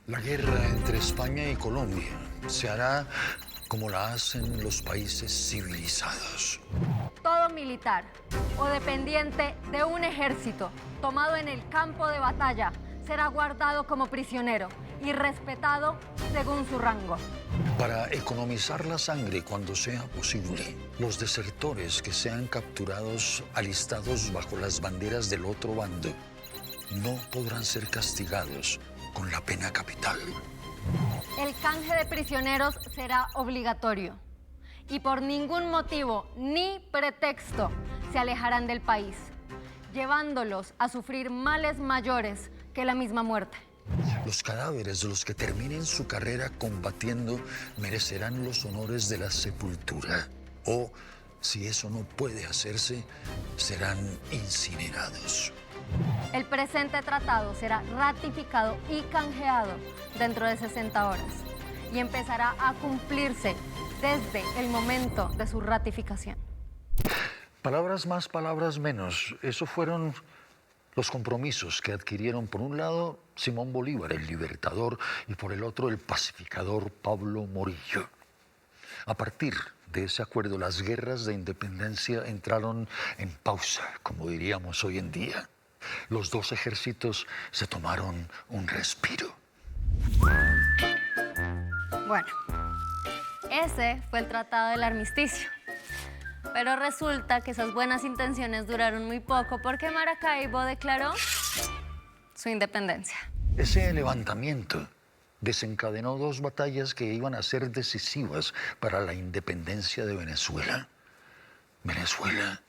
La guerra entre España y Colombia se hará como la hacen los países civilizados. Todo militar o dependiente de un ejército tomado en el campo de batalla será guardado como prisionero y respetado según su rango. Para economizar la sangre cuando sea posible, los desertores que sean capturados alistados bajo las banderas del otro bando no podrán ser castigados con la pena capital. El canje de prisioneros será obligatorio y por ningún motivo ni pretexto se alejarán del país, llevándolos a sufrir males mayores que la misma muerte. Los cadáveres de los que terminen su carrera combatiendo merecerán los honores de la sepultura. O, si eso no puede hacerse, serán incinerados. El presente tratado será ratificado y canjeado dentro de 60 horas y empezará a cumplirse desde el momento de su ratificación. Palabras más, palabras menos. Eso fueron los compromisos que adquirieron, por un lado, Simón Bolívar, el libertador, y por el otro, el pacificador Pablo Morillo. A partir de ese acuerdo, las guerras de independencia entraron en pausa, como diríamos hoy en día. Los dos ejércitos se tomaron un respiro. Bueno, ese fue el Tratado del Armisticio. Pero resulta que esas buenas intenciones duraron muy poco porque Maracaibo declaró su independencia. Ese levantamiento desencadenó dos batallas que iban a ser decisivas para la independencia de Venezuela. Venezuela,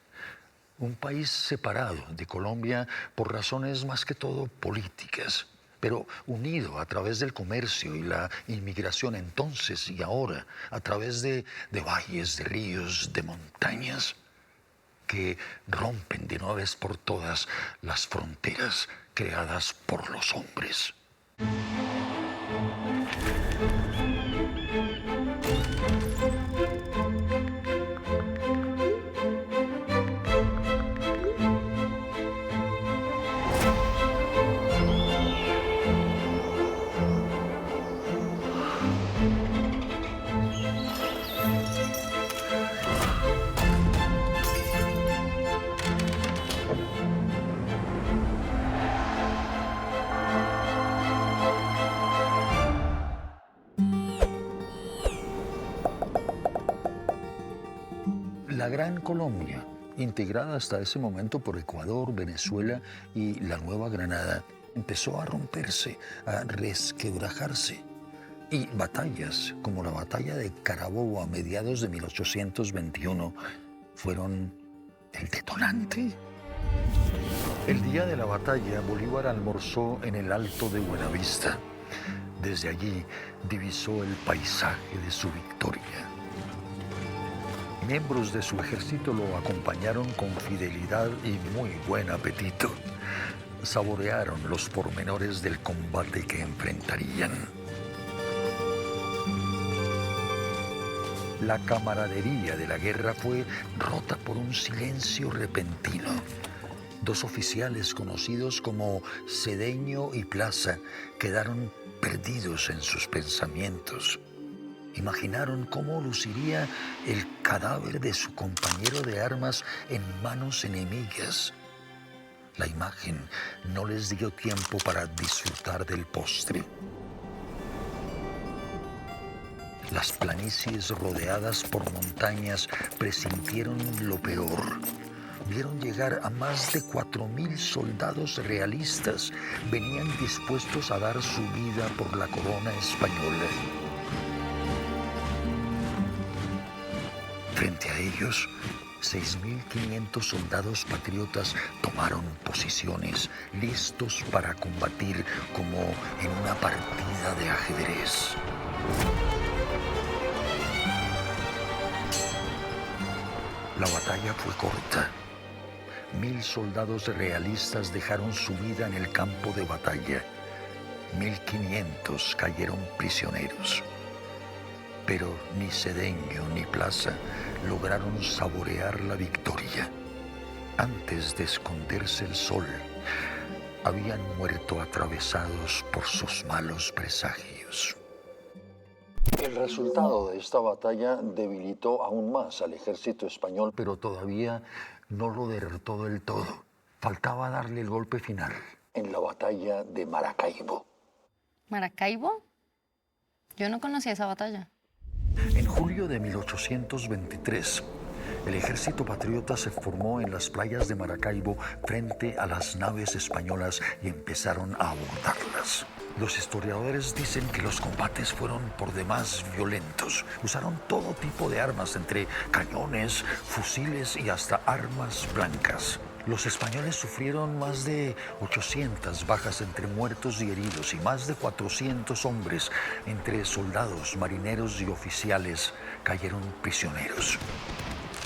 un país separado de Colombia por razones más que todo políticas, pero unido a través del comercio y la inmigración entonces y ahora, a través de valles, de ríos, de montañas, que rompen de una vez por todas las fronteras creadas por los hombres. La Gran Colombia, integrada hasta ese momento por Ecuador, Venezuela y la Nueva Granada, empezó a romperse, a resquebrajarse. Y batallas como la batalla de Carabobo a mediados de 1821 fueron el detonante. El día de la batalla, Bolívar almorzó en el Alto de Buenavista. Desde allí divisó el paisaje de su victoria. Miembros de su ejército lo acompañaron con fidelidad y muy buen apetito. Saborearon los pormenores del combate que enfrentarían. La camaradería de la guerra fue rota por un silencio repentino. Dos oficiales conocidos como Cedeño y Plaza quedaron perdidos en sus pensamientos. Imaginaron cómo luciría el cadáver de su compañero de armas en manos enemigas. La imagen no les dio tiempo para disfrutar del postre. Las planicies rodeadas por montañas presintieron lo peor. Vieron llegar a más de 4.000 soldados realistas. Venían dispuestos a dar su vida por la corona española. Frente a ellos, 6.500 soldados patriotas tomaron posiciones, listos para combatir como en una partida de ajedrez. La batalla fue corta. 1.000 soldados realistas dejaron su vida en el campo de batalla. 1.500 cayeron prisioneros. Pero ni Cedeño ni Plaza lograron saborear la victoria. Antes de esconderse el sol, habían muerto atravesados por sus malos presagios. El resultado de esta batalla debilitó aún más al ejército español, pero todavía no lo derrotó del todo. Faltaba darle el golpe final en la batalla de Maracaibo. ¿Maracaibo? Yo no conocía esa batalla. En julio de 1823, el ejército patriota se formó en las playas de Maracaibo frente a las naves españolas y empezaron a abordarlas. Los historiadores dicen que los combates fueron por demás violentos. Usaron todo tipo de armas, entre cañones, fusiles y hasta armas blancas. Los españoles sufrieron más de 800 bajas entre muertos y heridos y más de 400 hombres, entre soldados, marineros y oficiales, cayeron prisioneros.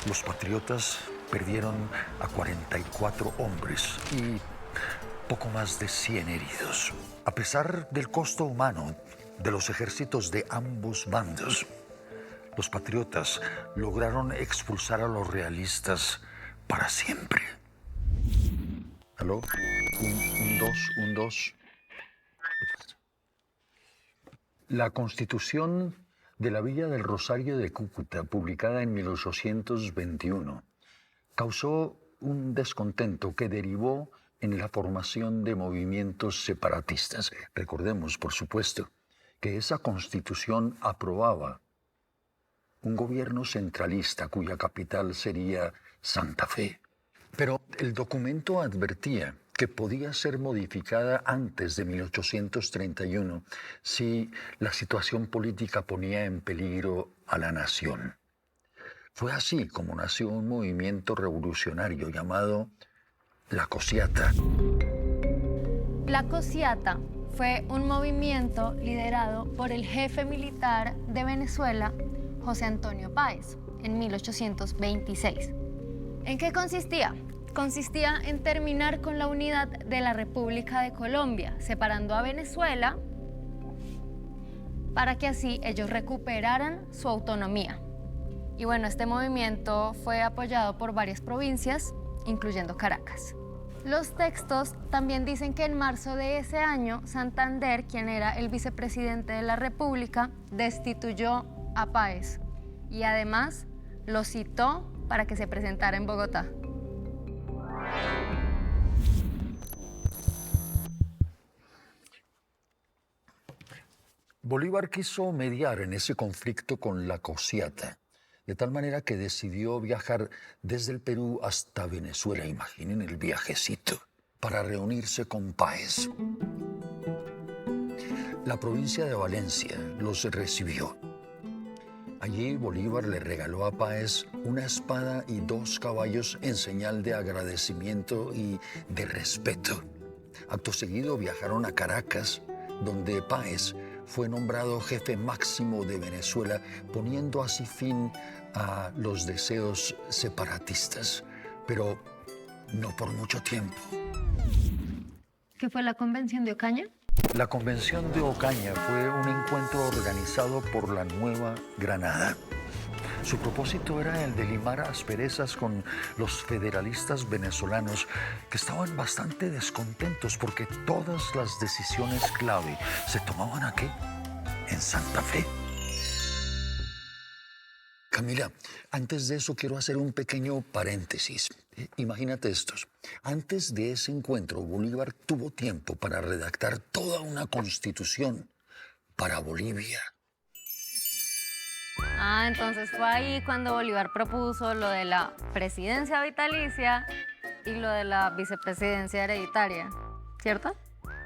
Los patriotas perdieron a 44 hombres y poco más de 100 heridos. A pesar del costo humano de los ejércitos de ambos bandos, los patriotas lograron expulsar a los realistas para siempre. ¿Aló? Un, dos. La Constitución de la Villa del Rosario de Cúcuta, publicada en 1821, causó un descontento que derivó en la formación de movimientos separatistas. Recordemos, por supuesto, que esa Constitución aprobaba un gobierno centralista cuya capital sería Santa Fe. Pero el documento advertía que podía ser modificada antes de 1831 si la situación política ponía en peligro a la nación. Fue así como nació un movimiento revolucionario llamado La Cociata. La Cociata fue un movimiento liderado por el jefe militar de Venezuela, José Antonio Páez, en 1826. ¿En qué consistía? Consistía en terminar con la unidad de la República de Colombia, separando a Venezuela para que así ellos recuperaran su autonomía. Y bueno, este movimiento fue apoyado por varias provincias, incluyendo Caracas. Los textos también dicen que en marzo de ese año, Santander, quien era el vicepresidente de la República, destituyó a Páez y además lo citó para que se presentara en Bogotá. Bolívar quiso mediar en ese conflicto con la Cociata, de tal manera que decidió viajar desde el Perú hasta Venezuela, imaginen el viajecito, para reunirse con Páez. La provincia de Valencia los recibió. Allí Bolívar le regaló a Páez una espada y 2 caballos en señal de agradecimiento y de respeto. Acto seguido viajaron a Caracas, donde Páez fue nombrado jefe máximo de Venezuela, poniendo así fin a los deseos separatistas, pero no por mucho tiempo. ¿Qué fue la Convención de Ocaña? La Convención de Ocaña fue un encuentro organizado por la Nueva Granada. Su propósito era el de limar asperezas con los federalistas venezolanos, que estaban bastante descontentos porque todas las decisiones clave se tomaban aquí, en Santa Fe. Camila, antes de eso quiero hacer un pequeño paréntesis. Imagínate estos. Antes de ese encuentro, Bolívar tuvo tiempo para redactar toda una constitución para Bolivia. Ah, entonces fue ahí cuando Bolívar propuso lo de la presidencia vitalicia y lo de la vicepresidencia hereditaria, ¿cierto?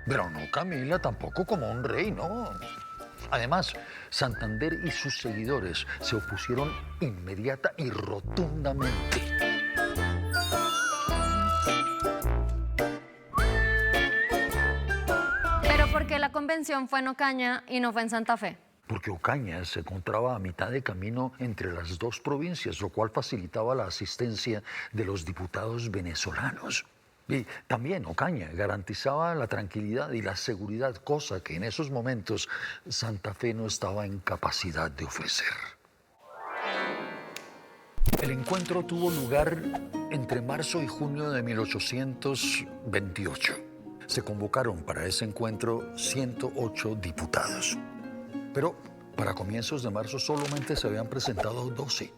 Pero no, Camila, tampoco como un rey, no. Además, Santander y sus seguidores se opusieron inmediata y rotundamente. Pero ¿por qué la convención fue en Ocaña y no fue en Santa Fe? Porque Ocaña se encontraba a mitad de camino entre las 2 provincias, lo cual facilitaba la asistencia de los diputados venezolanos. Y también Ocaña garantizaba la tranquilidad y la seguridad, cosa que en esos momentos Santa Fe no estaba en capacidad de ofrecer. El encuentro tuvo lugar entre marzo y junio de 1828. Se convocaron para ese encuentro 108 diputados. Pero para comienzos de marzo solamente se habían presentado 12.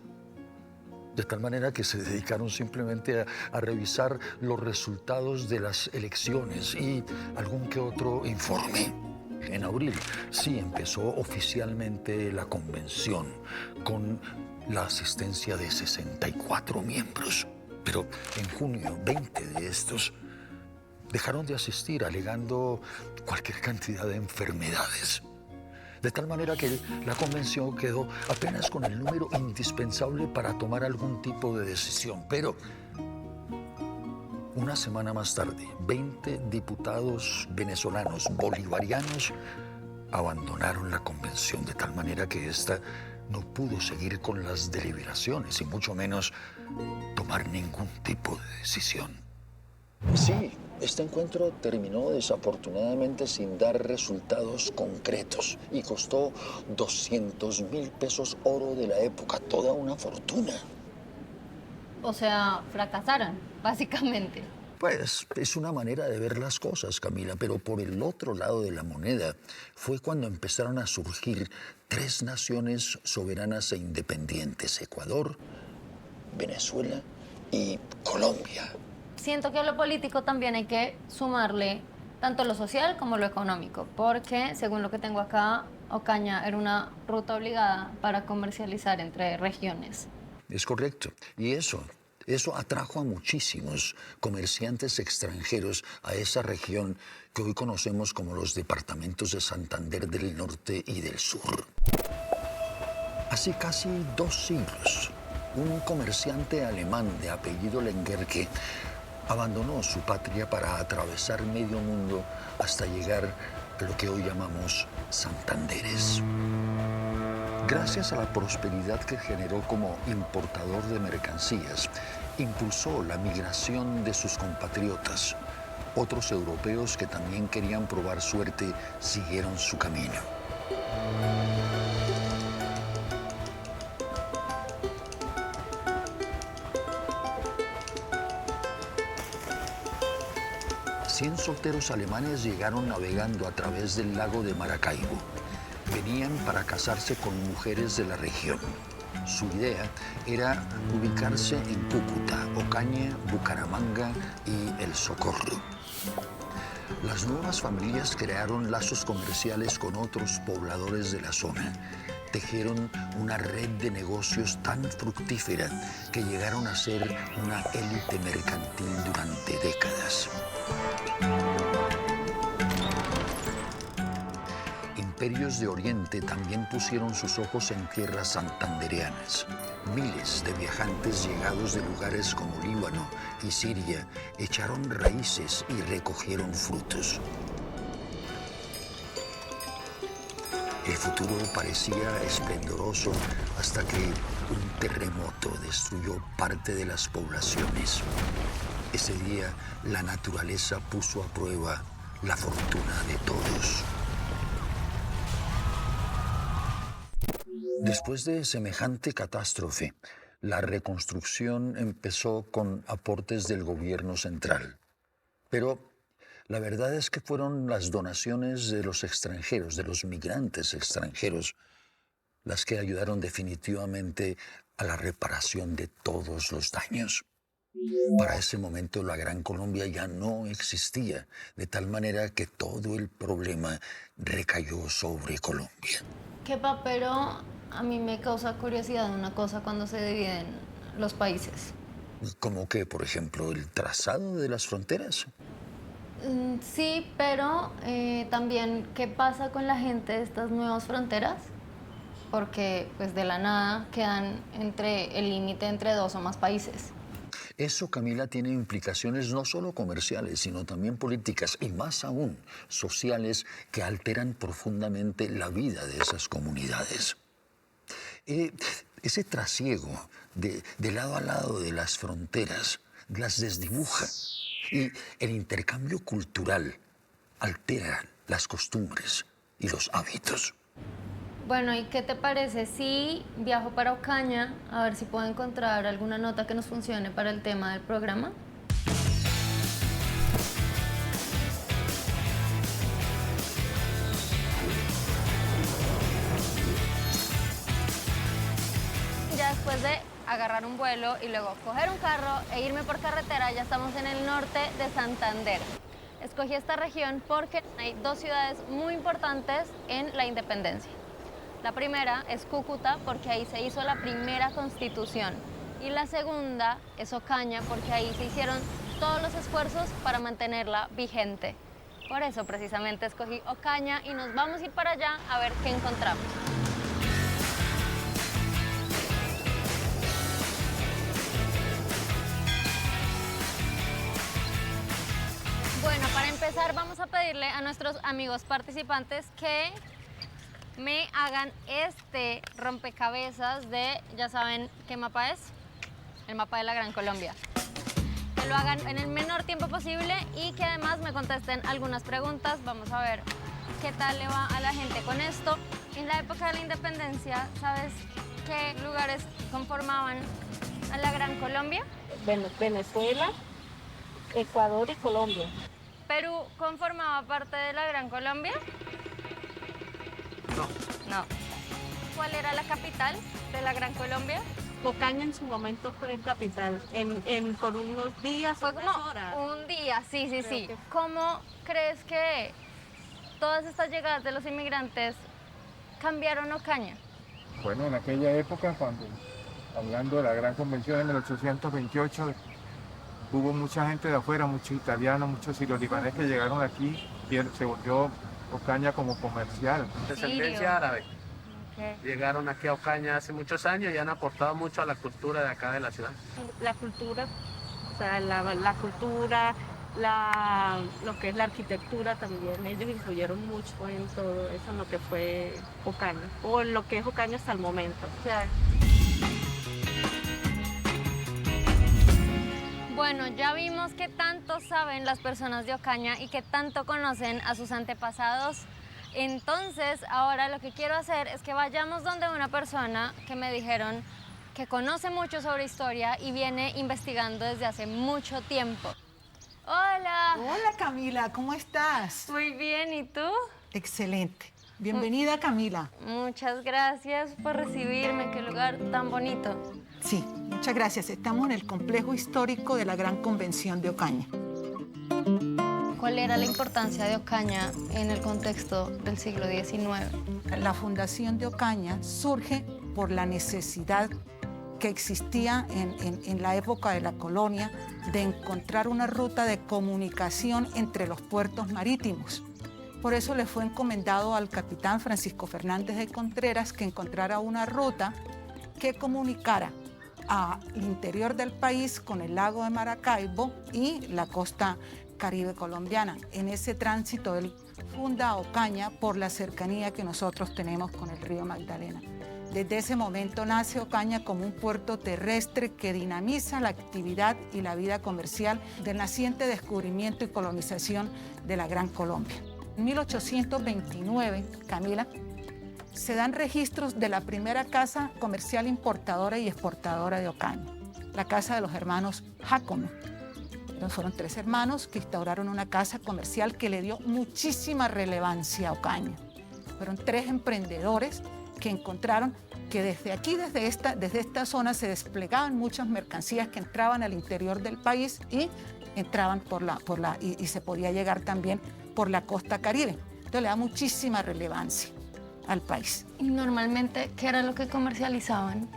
De tal manera que se dedicaron simplemente a revisar los resultados de las elecciones y algún que otro informe. En abril sí empezó oficialmente la convención con la asistencia de 64 miembros. Pero en junio, 20 de estos dejaron de asistir alegando cualquier cantidad de enfermedades. De tal manera que la convención quedó apenas con el número indispensable para tomar algún tipo de decisión. Pero una semana más tarde, 20 diputados venezolanos bolivarianos abandonaron la convención, de tal manera que ésta no pudo seguir con las deliberaciones y mucho menos tomar ningún tipo de decisión. Sí, este encuentro terminó desafortunadamente sin dar resultados concretos y costó 200.000 pesos oro de la época, toda una fortuna. O sea, fracasaron, básicamente. Pues es una manera de ver las cosas, Camila, pero por el otro lado de la moneda fue cuando empezaron a surgir 3 naciones soberanas e independientes: Ecuador, Venezuela y Colombia. Siento que a lo político también hay que sumarle tanto lo social como lo económico, porque según lo que tengo acá, Ocaña era una ruta obligada para comercializar entre regiones. Es correcto. Y eso atrajo a muchísimos comerciantes extranjeros a esa región que hoy conocemos como los departamentos de Santander del Norte y del Sur. Hace casi 2 siglos, un comerciante alemán de apellido Lengerke abandonó su patria para atravesar medio mundo hasta llegar a lo que hoy llamamos Santanderes. Gracias a la prosperidad que generó como importador de mercancías, impulsó la migración de sus compatriotas. Otros europeos que también querían probar suerte siguieron su camino. Cien solteros alemanes llegaron navegando a través del lago de Maracaibo. Venían para casarse con mujeres de la región. Su idea era ubicarse en Cúcuta, Ocaña, Bucaramanga y El Socorro. Las nuevas familias crearon lazos comerciales con otros pobladores de la zona. Tejieron una red de negocios tan fructífera que llegaron a ser una élite mercantil durante décadas. Imperios de Oriente también pusieron sus ojos en tierras santandereanas. Miles de viajantes llegados de lugares como Líbano y Siria echaron raíces y recogieron frutos. El futuro parecía esplendoroso hasta que un terremoto destruyó parte de las poblaciones. Ese día, la naturaleza puso a prueba la fortuna de todos. Después de semejante catástrofe, la reconstrucción empezó con aportes del gobierno central. Pero la verdad es que fueron las donaciones de los extranjeros, de los migrantes extranjeros, las que ayudaron definitivamente a la reparación de todos los daños. Para ese momento la Gran Colombia ya no existía, de tal manera que todo el problema recayó sobre Colombia. Pero a mí me causa curiosidad una cosa cuando se dividen los países. ¿Cómo que, por ejemplo, el trazado de las fronteras? Sí, pero también, ¿qué pasa con la gente de estas nuevas fronteras? Porque pues de la nada quedan entre el límite entre 2 o más países. Eso, Camila, tiene implicaciones no solo comerciales, sino también políticas y más aún sociales que alteran profundamente la vida de esas comunidades. Ese trasiego de lado a lado de las fronteras las desdibuja y el intercambio cultural altera las costumbres y los hábitos. Bueno, ¿y qué te parece si viajo para Ocaña a ver si puedo encontrar alguna nota que nos funcione para el tema del programa? agarrar un vuelo y luego coger un carro e irme por carretera. Ya estamos en el norte de Santander. Escogí esta región porque hay dos ciudades muy importantes en la independencia. La primera es Cúcuta, porque ahí se hizo la primera constitución. Y la segunda es Ocaña, porque ahí se hicieron todos los esfuerzos para mantenerla vigente. Por eso precisamente escogí Ocaña y nos vamos a ir para allá a ver qué encontramos. Bueno, para empezar vamos a pedirle a nuestros amigos participantes que me hagan este rompecabezas de, ya saben qué mapa es, el mapa de la Gran Colombia. Que lo hagan en el menor tiempo posible y que además me contesten algunas preguntas. Vamos a ver qué tal le va a la gente con esto. En la época de la independencia, ¿sabes qué lugares conformaban a la Gran Colombia? Venezuela, Ecuador y Colombia. ¿Perú conformaba parte de la Gran Colombia? No. ¿Cuál era la capital de la Gran Colombia? Ocaña en su momento fue capital, por unos días, Fue unas como horas. un día, sí. que- ¿Cómo crees que todas estas llegadas de los inmigrantes cambiaron Ocaña? Bueno, en aquella época, hablando de la Gran Convención en 1828, hubo mucha gente de afuera, muchos italianos, muchos sirios-libaneses que llegaron aquí y se volvió Ocaña como comercial. Descendencia árabe. Okay. Llegaron aquí a Ocaña hace muchos años y han aportado mucho a la cultura de acá de la ciudad. La cultura, o sea, la cultura, lo que es la arquitectura también, ellos influyeron mucho en todo eso, en lo que fue Ocaña, o en lo que es Ocaña hasta el momento. O sea, Bueno, ya vimos qué tanto saben las personas de Ocaña y qué tanto conocen a sus antepasados. Entonces, ahora lo que quiero hacer es que vayamos donde una persona que me dijeron que conoce mucho sobre historia y viene investigando desde hace mucho tiempo. Hola. Hola Camila, ¿cómo estás? Muy bien, ¿y tú? Excelente. Bienvenida Camila. Muchas gracias por recibirme, qué lugar tan bonito. Sí, muchas gracias. Estamos en el complejo histórico de la Gran Convención de Ocaña. ¿Cuál era la importancia de Ocaña en el contexto del siglo XIX? La fundación de Ocaña surge por la necesidad que existía en la época de la colonia de encontrar una ruta de comunicación entre los puertos marítimos. Por eso le fue encomendado al capitán Francisco Fernández de Contreras que encontrara una ruta que comunicara al interior del país con el lago de Maracaibo y la costa caribe colombiana. En ese tránsito él funda Ocaña por la cercanía que nosotros tenemos con el río Magdalena. Desde ese momento nace Ocaña como un puerto terrestre que dinamiza la actividad y la vida comercial del naciente descubrimiento y colonización de la Gran Colombia. En 1829, Camila, se dan registros de la primera casa comercial importadora y exportadora de Ocaña, la casa de los hermanos Jácome. Fueron 3 hermanos que instauraron una casa comercial que le dio muchísima relevancia a Ocaña. Fueron 3 emprendedores que encontraron que desde aquí, desde esta zona, se desplegaban muchas mercancías que entraban al interior del país y entraban y se podía llegar también por la costa caribe. Entonces le da muchísima relevancia al país. ¿Y normalmente qué era lo que comercializaban?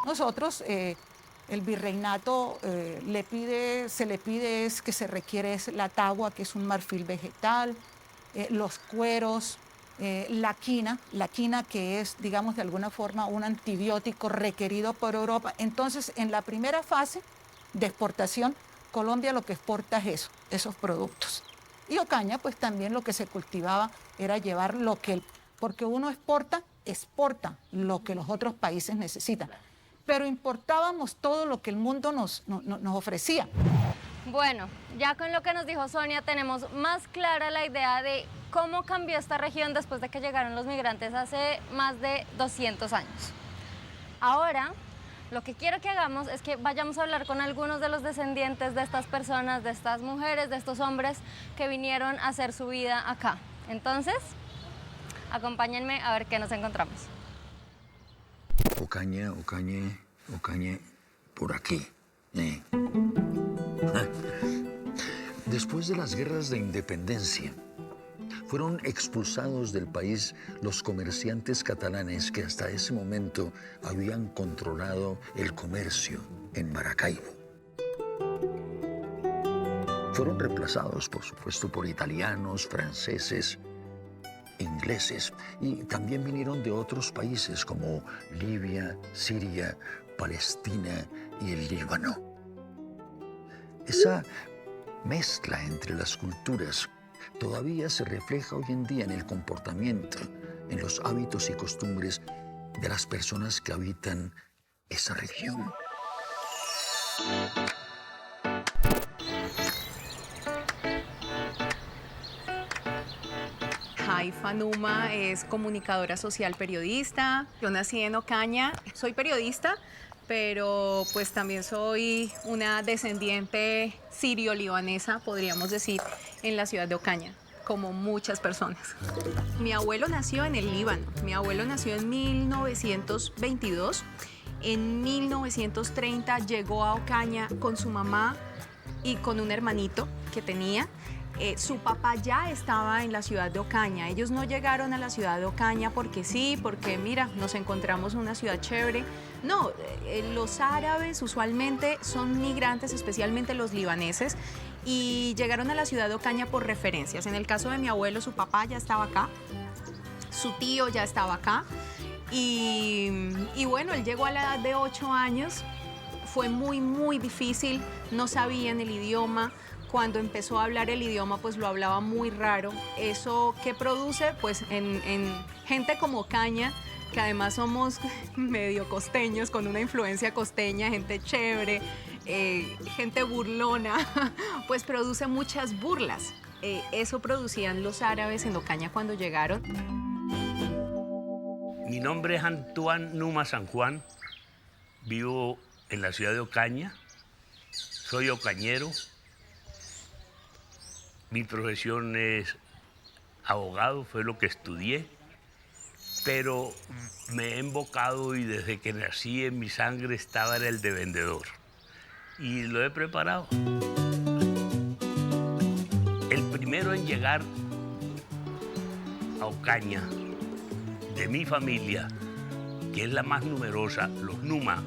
Nosotros, el virreinato se le pide es que se requiere es la tagua, que es un marfil vegetal, los cueros, la quina que es, digamos, de alguna forma un antibiótico requerido por Europa. Entonces, en la primera fase de exportación, Colombia lo que exporta es esos productos. Y Ocaña, pues también lo que se cultivaba era llevar porque uno exporta lo que los otros países necesitan. Pero importábamos todo lo que el mundo nos ofrecía. Bueno, ya con lo que nos dijo Sonia tenemos más clara la idea de cómo cambió esta región después de que llegaron los migrantes hace más de 200 años. Ahora, lo que quiero que hagamos es que vayamos a hablar con algunos de los descendientes de estas personas, de estas mujeres, de estos hombres que vinieron a hacer su vida acá. Entonces, acompáñenme a ver qué nos encontramos. Ocaña, por aquí. Después de las guerras de independencia, fueron expulsados del país los comerciantes catalanes que hasta ese momento habían controlado el comercio en Maracaibo. Fueron reemplazados, por supuesto, por italianos, franceses, ingleses, y también vinieron de otros países como Libia, Siria, Palestina y el Líbano. Esa mezcla entre las culturas todavía se refleja hoy en día en el comportamiento, en los hábitos y costumbres de las personas que habitan esa región. Haifa Numa es comunicadora social periodista. Yo nací en Ocaña, soy periodista, pero pues también soy una descendiente sirio-libanesa, podríamos decir, en la ciudad de Ocaña, como muchas personas. Mi abuelo nació en el Líbano, mi abuelo nació en 1922. En 1930 llegó a Ocaña con su mamá y con un hermanito que tenía. Su papá ya estaba en la ciudad de Ocaña. Ellos no llegaron a la ciudad de Ocaña porque sí, porque mira, nos encontramos en una ciudad chévere. No, los árabes usualmente son migrantes, especialmente los libaneses, y llegaron a la ciudad de Ocaña por referencias. En el caso de mi abuelo, su papá ya estaba acá, su tío ya estaba acá, y bueno, él llegó a la edad de 8 años. Fue muy difícil, no sabían el idioma. Cuando empezó a hablar el idioma, pues lo hablaba muy raro. ¿Eso qué produce? Pues en gente como Ocaña, que además somos medio costeños, con una influencia costeña, gente chévere, gente burlona, pues produce muchas burlas. Eso producían los árabes en Ocaña cuando llegaron. Mi nombre es Antoine Numa San Juan, vivo en la ciudad de Ocaña, soy ocañero. Mi profesión es abogado, fue lo que estudié, pero me he embocado y desde que nací en mi sangre estaba el de vendedor. Y lo he preparado. El primero en llegar a Ocaña, de mi familia, que es la más numerosa, los Numa,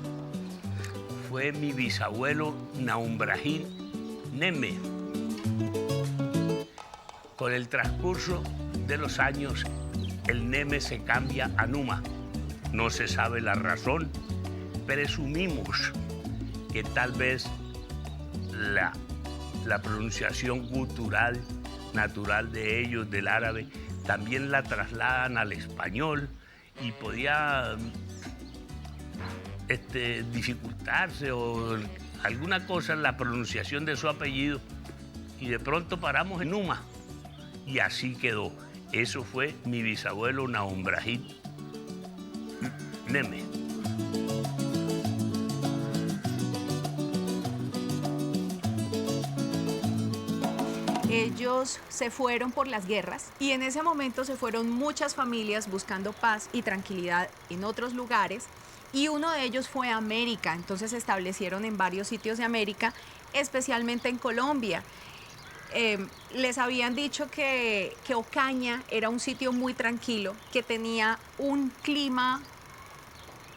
fue mi bisabuelo Naum Brahim Neme. Con el transcurso de los años, el Neme se cambia a Numa. No se sabe la razón. Presumimos que tal vez la pronunciación gutural, natural de ellos, del árabe, también la trasladan al español y podía dificultarse o alguna cosa en la pronunciación de su apellido y de pronto paramos en Numa. Y así quedó. Eso fue mi bisabuelo Naum Brahim Neme. Ellos se fueron por las guerras y en ese momento se fueron muchas familias buscando paz y tranquilidad en otros lugares y uno de ellos fue a América. Entonces se establecieron en varios sitios de América, especialmente en Colombia. Les habían dicho que Ocaña era un sitio muy tranquilo, que tenía un clima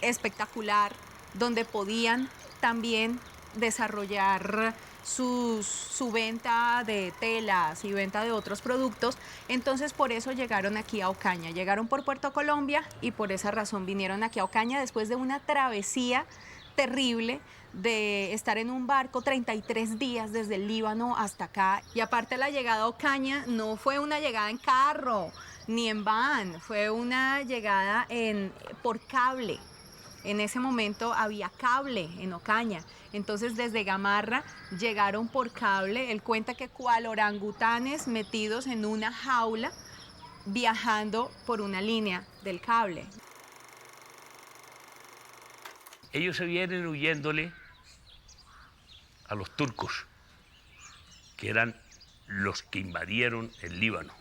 espectacular, donde podían también desarrollar su venta de telas y venta de otros productos. Entonces por eso llegaron aquí a Ocaña, llegaron por Puerto Colombia y por esa razón vinieron aquí a Ocaña después de una travesía terrible de estar en un barco 33 días desde el Líbano hasta acá. Y aparte la llegada a Ocaña no fue una llegada en carro ni en van, fue una llegada por cable. En ese momento había cable en Ocaña, entonces desde Gamarra llegaron por cable. Él cuenta que cual orangutanes metidos en una jaula viajando por una línea del cable. Ellos se vienen huyéndole a los turcos, que eran los que invadieron el Líbano.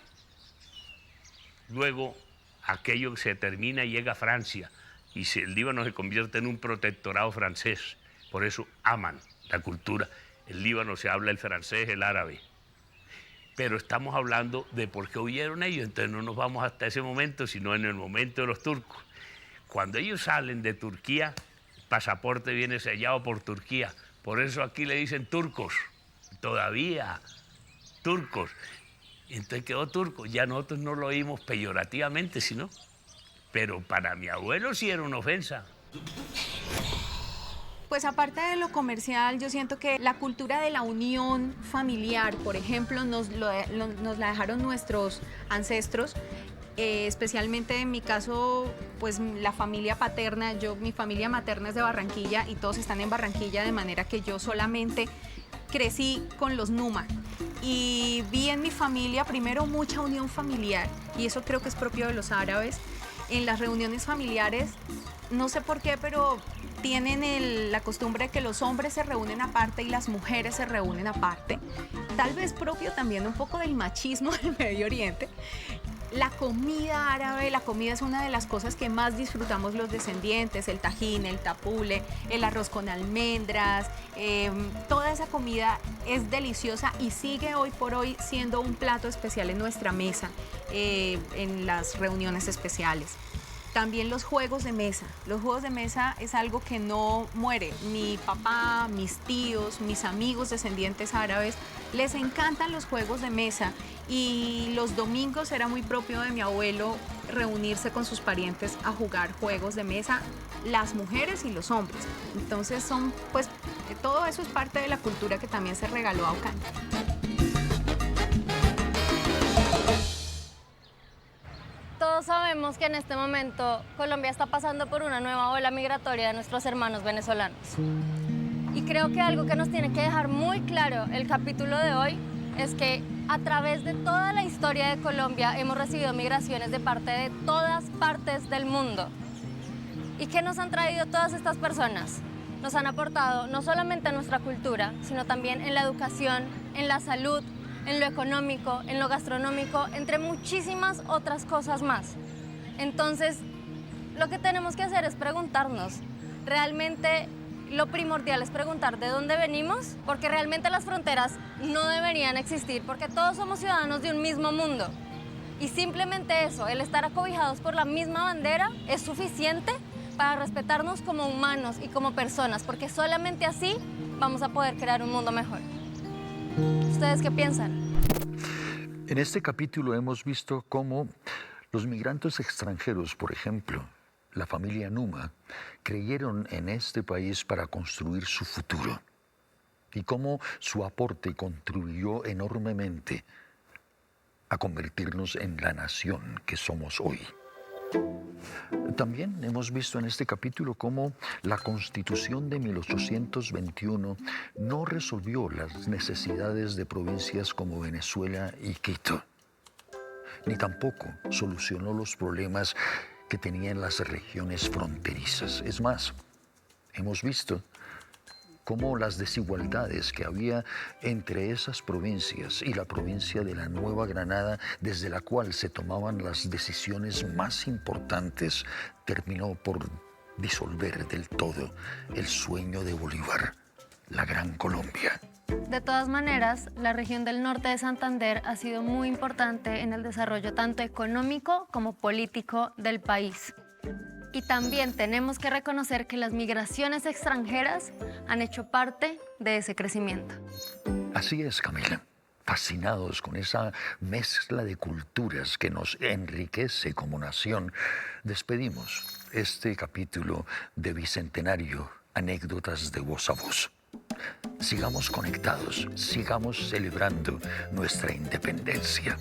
Luego aquello se termina y llega a Francia, y si el Líbano se convierte en un protectorado francés. Por eso aman la cultura. El Líbano se habla el francés, el árabe. Pero estamos hablando de por qué huyeron ellos, entonces no nos vamos hasta ese momento, sino en el momento de los turcos. Cuando ellos salen de Turquía, el pasaporte viene sellado por Turquía. Por eso aquí le dicen turcos, todavía, turcos. Y entonces quedó turco. Ya nosotros no lo oímos peyorativamente, sino. Pero para mi abuelo sí era una ofensa. Pues aparte de lo comercial, yo siento que la cultura de la unión familiar, por ejemplo, nos la dejaron nuestros ancestros, especialmente en mi caso, pues la familia paterna, mi familia materna es de Barranquilla y todos están en Barranquilla, de manera que yo solamente crecí con los Numa. Y vi en mi familia primero mucha unión familiar, y eso creo que es propio de los árabes. En las reuniones familiares, no sé por qué, pero tienen la costumbre de que los hombres se reúnen aparte y las mujeres se reúnen aparte. Tal vez propio también un poco del machismo del Medio Oriente. La comida árabe, la comida es una de las cosas que más disfrutamos los descendientes, el tajín, el tapule, el arroz con almendras, toda esa comida es deliciosa y sigue hoy por hoy siendo un plato especial en nuestra mesa, en las reuniones especiales. También los juegos de mesa. Los juegos de mesa es algo que no muere. Mi papá, mis tíos, mis amigos descendientes árabes, les encantan los juegos de mesa. Y los domingos era muy propio de mi abuelo reunirse con sus parientes a jugar juegos de mesa, las mujeres y los hombres. Entonces todo eso es parte de la cultura que también se regaló a Ocaña. Todos sabemos que en este momento Colombia está pasando por una nueva ola migratoria de nuestros hermanos venezolanos. Y creo que algo que nos tiene que dejar muy claro el capítulo de hoy es que a través de toda la historia de Colombia hemos recibido migraciones de parte de todas partes del mundo. ¿Y qué nos han traído todas estas personas? Nos han aportado no solamente a nuestra cultura, sino también en la educación, en la salud, en lo económico, en lo gastronómico, entre muchísimas otras cosas más. Entonces, lo que tenemos que hacer es preguntarnos, ¿realmente lo primordial es preguntar de dónde venimos? Porque realmente las fronteras no deberían existir, porque todos somos ciudadanos de un mismo mundo. Y simplemente eso, el estar acobijados por la misma bandera, es suficiente para respetarnos como humanos y como personas, porque solamente así vamos a poder crear un mundo mejor. ¿Ustedes qué piensan? En este capítulo hemos visto cómo los migrantes extranjeros, por ejemplo, la familia Numa, creyeron en este país para construir su futuro y cómo su aporte contribuyó enormemente a convertirnos en la nación que somos hoy. También hemos visto en este capítulo cómo la Constitución de 1821 no resolvió las necesidades de provincias como Venezuela y Quito, ni tampoco solucionó los problemas que tenían las regiones fronterizas. Es más, hemos visto cómo las desigualdades que había entre esas provincias y la provincia de la Nueva Granada, desde la cual se tomaban las decisiones más importantes, terminó por disolver del todo el sueño de Bolívar, la Gran Colombia. De todas maneras, la región del norte de Santander ha sido muy importante en el desarrollo tanto económico como político del país. Y también tenemos que reconocer que las migraciones extranjeras han hecho parte de ese crecimiento. Así es, Camila. Fascinados con esa mezcla de culturas que nos enriquece como nación, despedimos este capítulo de Bicentenario, anécdotas de voz a voz. Sigamos conectados, sigamos celebrando nuestra independencia.